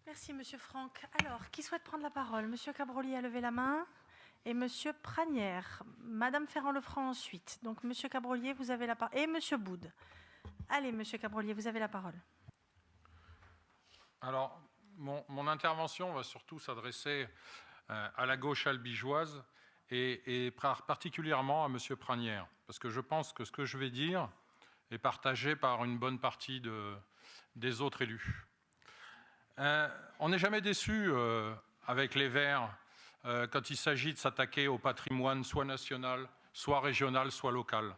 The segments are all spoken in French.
Merci, Monsieur Franck. Alors, qui souhaite prendre la parole? Monsieur Cabrolier a levé la main et Monsieur Pranière. Madame Ferrand-Lefranc ensuite. Donc, Monsieur Cabrolier, vous avez la parole. Et Monsieur Boud. Allez, Monsieur Cabrolier, vous avez la parole. Alors, mon intervention va surtout s'adresser à la gauche albigeoise et particulièrement à Monsieur Pranière, parce que je pense que ce que je vais dire est partagé par une bonne partie des autres élus. On n'est jamais déçu avec les Verts quand il s'agit de s'attaquer au patrimoine soit national, soit régional, soit local.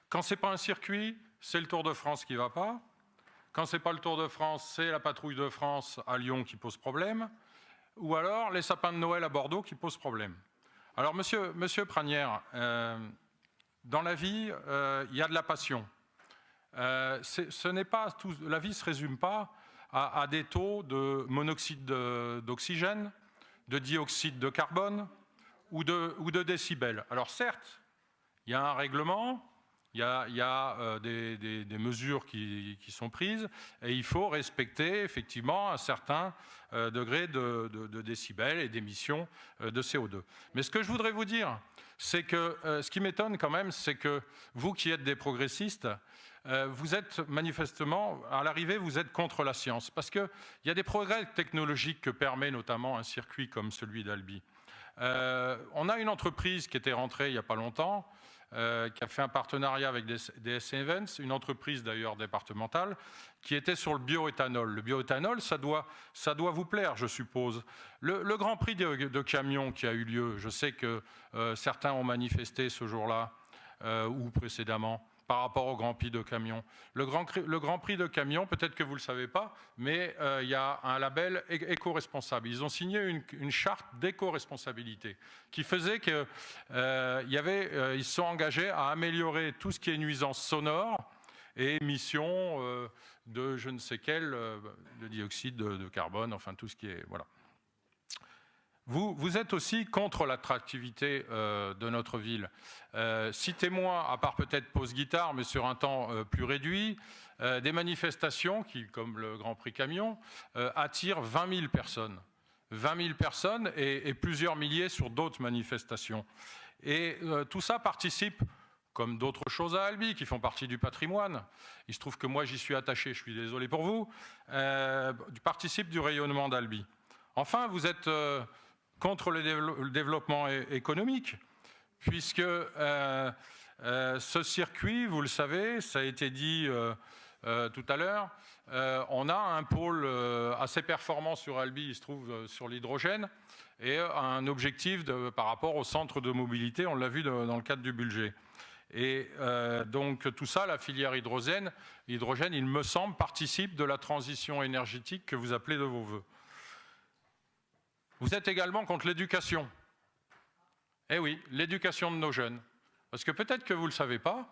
Quand ce n'est pas un circuit, c'est le Tour de France qui ne va pas. Quand ce n'est pas le Tour de France, c'est la patrouille de France à Lyon qui pose problème. Ou alors les sapins de Noël à Bordeaux qui posent problème. Alors, monsieur Pranière, dans la vie, il y a de la passion. La vie ne se résume pas à des taux de monoxyde d'oxygène, de dioxyde de carbone ou de décibels. Alors certes, il y a un règlement, il y a des mesures qui sont prises et il faut respecter effectivement un certain degré de décibels et d'émissions de CO2. Mais ce que je voudrais vous dire, c'est que ce qui m'étonne quand même, c'est que vous qui êtes des progressistes, vous êtes manifestement, à l'arrivée, vous êtes contre la science. Parce qu'il y a des progrès technologiques que permet notamment un circuit comme celui d'Albi. On a une entreprise qui était rentrée il n'y a pas longtemps, qui a fait un partenariat avec DS Events, une entreprise d'ailleurs départementale, qui était sur le bioéthanol. Le bioéthanol, ça doit vous plaire, je suppose. Le Grand Prix de camions qui a eu lieu, je sais que certains ont manifesté ce jour-là ou précédemment, par rapport au Grand Prix de camion. Le Grand Prix de camion, peut-être que vous ne le savez pas, mais il y a un label éco-responsable. Ils ont signé une charte d'éco-responsabilité qui faisait qu'ils se sont engagés à améliorer tout ce qui est nuisance sonore et émissions de je ne sais quel, de dioxyde de carbone, enfin tout ce qui est... Voilà. Vous êtes aussi contre l'attractivité de notre ville. Citez-moi, à part peut-être pause guitare, mais sur un temps plus réduit, des manifestations qui, comme le Grand Prix Camion, attirent 20 000 personnes. 20 000 personnes et plusieurs milliers sur d'autres manifestations. Et tout ça participe, comme d'autres choses à Albi, qui font partie du patrimoine. Il se trouve que moi, j'y suis attaché, je suis désolé pour vous, participe du rayonnement d'Albi. Enfin, vous êtes... contre le développement économique, puisque ce circuit, vous le savez, ça a été dit tout à l'heure, on a un pôle assez performant sur Albi, il se trouve sur l'hydrogène, et un objectif par rapport au centre de mobilité, on l'a vu dans le cadre du budget. Et donc tout ça, la filière hydrogène, il me semble, participe de la transition énergétique que vous appelez de vos voeux. Vous êtes également contre l'éducation. Eh oui, l'éducation de nos jeunes. Parce que peut-être que vous ne le savez pas,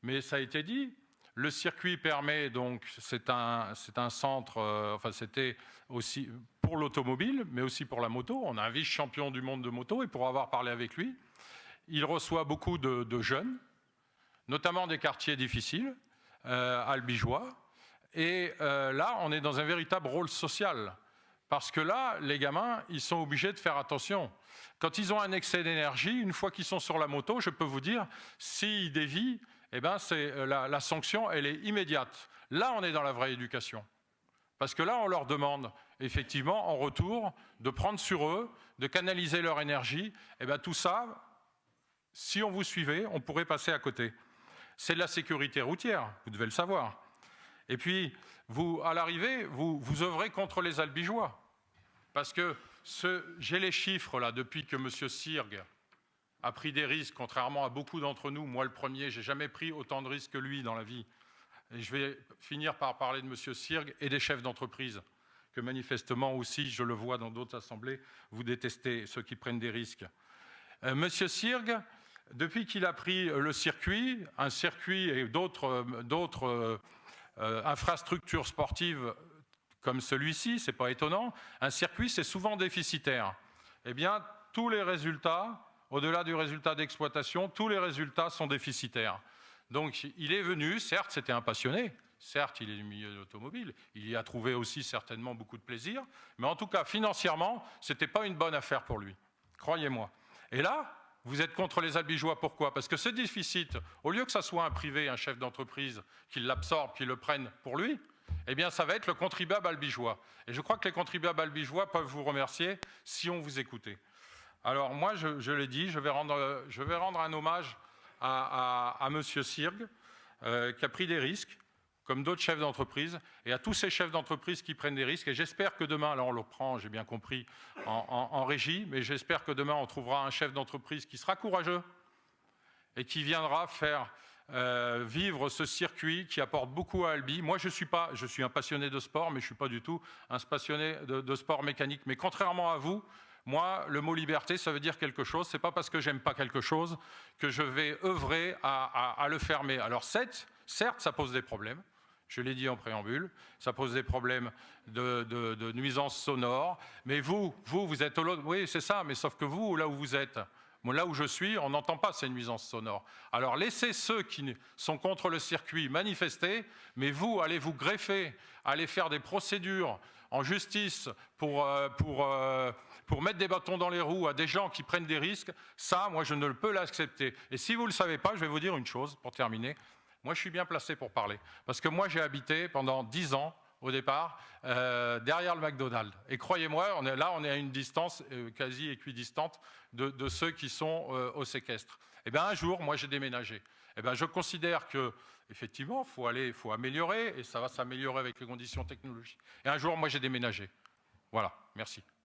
mais ça a été dit, le circuit permet donc, c'est un centre, enfin c'était aussi pour l'automobile, mais aussi pour la moto. On a un vice-champion du monde de moto et pour avoir parlé avec lui, il reçoit beaucoup de jeunes, notamment des quartiers difficiles, albigeois. Et là, on est dans un véritable rôle social. Parce que là, les gamins, ils sont obligés de faire attention. Quand ils ont un excès d'énergie, une fois qu'ils sont sur la moto, je peux vous dire, s'ils dévient, eh ben la sanction, elle est immédiate. Là, on est dans la vraie éducation. Parce que là, on leur demande, effectivement, en retour, de prendre sur eux, de canaliser leur énergie. Eh ben tout ça, si on vous suivait, on pourrait passer à côté. C'est de la sécurité routière, vous devez le savoir. Et puis, vous, à l'arrivée, vous œuvrez contre les albigeois. Parce que j'ai les chiffres, là, depuis que M. Sirgue a pris des risques, contrairement à beaucoup d'entre nous. Moi, le premier, je n'ai jamais pris autant de risques que lui dans la vie. Et je vais finir par parler de M. Sirgue et des chefs d'entreprise, que manifestement aussi, je le vois dans d'autres assemblées, vous détestez ceux qui prennent des risques. M. Sirgue, depuis qu'il a pris le circuit, un circuit et d'autres infrastructures sportives comme celui-ci, ce n'est pas étonnant, un circuit c'est souvent déficitaire. Eh bien, tous les résultats, au-delà du résultat d'exploitation, tous les résultats sont déficitaires. Donc il est venu, certes c'était un passionné, Certes, il est du milieu de l'automobile, il y a trouvé aussi certainement beaucoup de plaisir, mais en tout cas, financièrement, ce n'était pas une bonne affaire pour lui, croyez-moi. Et là, vous êtes contre les Albigeois, pourquoi? Parce que ce déficit, au lieu que ça soit un privé, un chef d'entreprise, qui l'absorbe, qui le prenne pour lui, eh bien, ça va être le contribuable albigeois. Et je crois que les contribuables albigeois peuvent vous remercier si on vous écoutait. Alors, moi, je l'ai dit, je vais rendre un hommage à M. Sirgue, qui a pris des risques, comme d'autres chefs d'entreprise, et à tous ces chefs d'entreprise qui prennent des risques. Et j'espère que demain, alors on le prend, j'ai bien compris, en régie, mais j'espère que demain, on trouvera un chef d'entreprise qui sera courageux et qui viendra faire vivre ce circuit qui apporte beaucoup à Albi. Moi, je suis un passionné de sport, mais je ne suis pas du tout un passionné de sport mécanique. Mais contrairement à vous, moi, le mot liberté, ça veut dire quelque chose. Ce n'est pas parce que j'aime pas quelque chose que je vais œuvrer à le fermer. Alors certes, ça pose des problèmes. Je l'ai dit en préambule, ça pose des problèmes de nuisances sonores. Mais vous êtes au lot. Oui, c'est ça, mais sauf que vous, là où vous êtes, moi, là où je suis, on n'entend pas ces nuisances sonores. Alors laissez ceux qui sont contre le circuit manifester, mais vous, allez vous greffer, allez faire des procédures en justice pour mettre des bâtons dans les roues à des gens qui prennent des risques. Ça, moi, je ne peux l'accepter. Et si vous ne le savez pas, je vais vous dire une chose, pour terminer. Moi, je suis bien placé pour parler. Parce que moi, j'ai habité pendant 10 ans, au départ, derrière le McDonald's. Et croyez-moi, on est à une distance quasi équidistante de ceux qui sont au séquestre. Et bien, un jour, moi, j'ai déménagé. Et bien, je considère que, effectivement, il faut améliorer, et ça va s'améliorer avec les conditions technologiques. Et un jour, moi, j'ai déménagé. Voilà, merci.